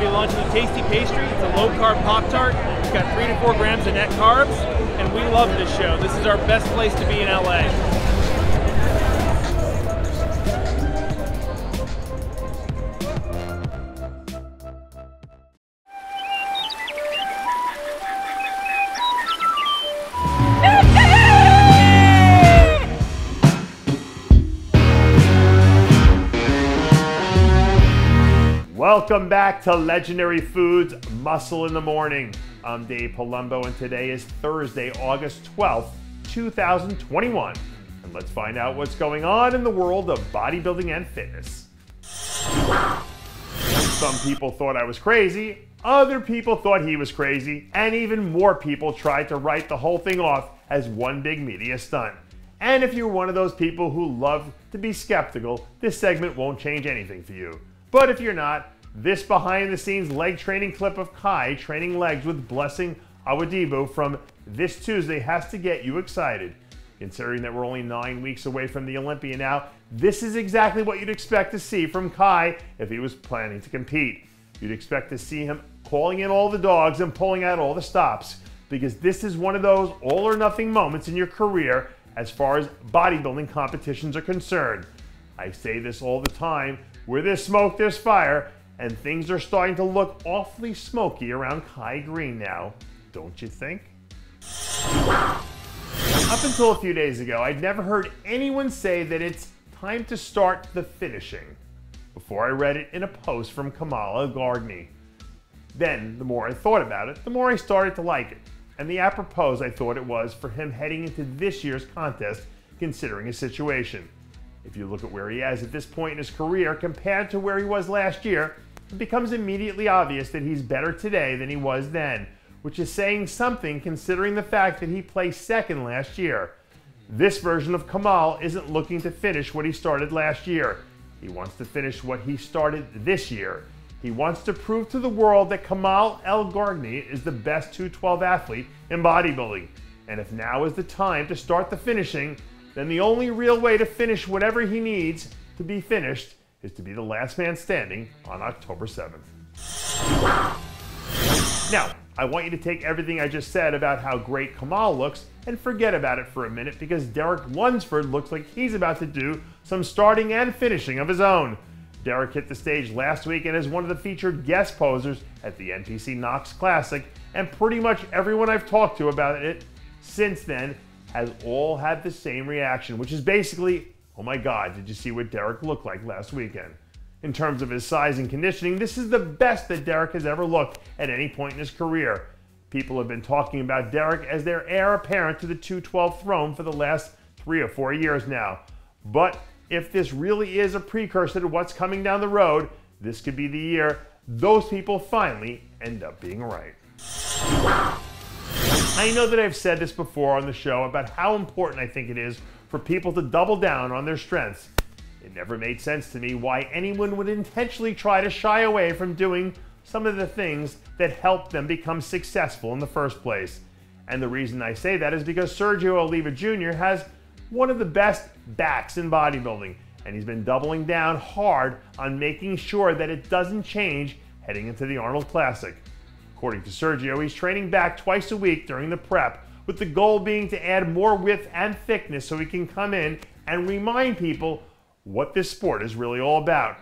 be launching a tasty pastry. It's a low-carb Pop-Tart. It's got 3 to 4 grams of net carbs, and we love this show. This is our best place to be in LA. Welcome back to Legendary Foods Muscle in the Morning. I'm Dave Palumbo, and today is Thursday, August 12th, 2021. And let's find out what's going on in the world of bodybuilding and fitness. Some people thought I was crazy, other people thought he was crazy, and even more people tried to write the whole thing off as one big media stunt. And if you're one of those people who love to be skeptical, this segment won't change anything for you. But if you're not, this behind-the-scenes leg training clip of Kai training legs with Blessing Awodibu from this Tuesday has to get you excited. Considering that we're only 9 weeks away from the Olympia now, this is exactly what you'd expect to see from Kai if he was planning to compete. You'd expect to see him calling in all the dogs and pulling out all the stops, because this is one of those all-or-nothing moments in your career as far as bodybuilding competitions are concerned. I say this all the time, where there's smoke, there's fire, and things are starting to look awfully smoky around Kai Green now, don't you think? Up until a few days ago, I'd never heard anyone say that it's time to start the finishing, before I read it in a post from Kamal Elgargni. Then, the more I thought about it, the more I started to like it, and the apropos I thought it was for him heading into this year's contest, considering his situation. If you look at where he is at this point in his career compared to where he was last year, it becomes immediately obvious that he's better today than he was then, which is saying something considering the fact that he placed second last year. This version of Kamal isn't looking to finish what he started last year. He wants to finish what he started this year. He wants to prove to the world that Kamal Elgargni is the best 212 athlete in bodybuilding. And if now is the time to start the finishing, then the only real way to finish whatever he needs to be finished is to be the last man standing on October 7th. Now, I want you to take everything I just said about how great Kamal looks and forget about it for a minute, because Derek Lunsford looks like he's about to do some starting and finishing of his own. Derek hit the stage last week and is one of the featured guest posers at the NPC Knox Classic, and pretty much everyone I've talked to about it since then has all had the same reaction, which is basically, oh my God, did you see what Derek looked like last weekend? In terms of his size and conditioning, this is the best that Derek has ever looked at any point in his career. People have been talking about Derek as their heir apparent to the 212 throne for the last 3 or 4 years now. But if this really is a precursor to what's coming down the road, this could be the year those people finally end up being right. I know that I've said this before on the show about how important I think it is for people to double down on their strengths. It never made sense to me why anyone would intentionally try to shy away from doing some of the things that helped them become successful in the first place. And the reason I say that is because Sergio Oliva Jr. has one of the best backs in bodybuilding, and he's been doubling down hard on making sure that it doesn't change heading into the Arnold Classic. According to Sergio, he's training back twice a week during the prep, with the goal being to add more width and thickness so he can come in and remind people what this sport is really all about.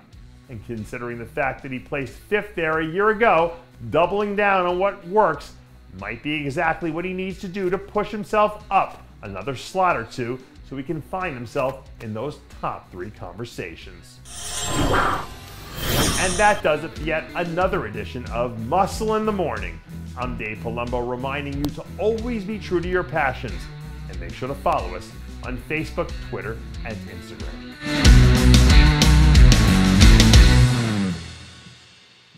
And considering the fact that he placed 5th there a year ago, doubling down on what works might be exactly what he needs to do to push himself up another slot or two so he can find himself in those top 3 conversations. And that does it for yet another edition of Muscle in the Morning. I'm Dave Palumbo, reminding you to always be true to your passions, and make sure to follow us on Facebook, Twitter, and Instagram.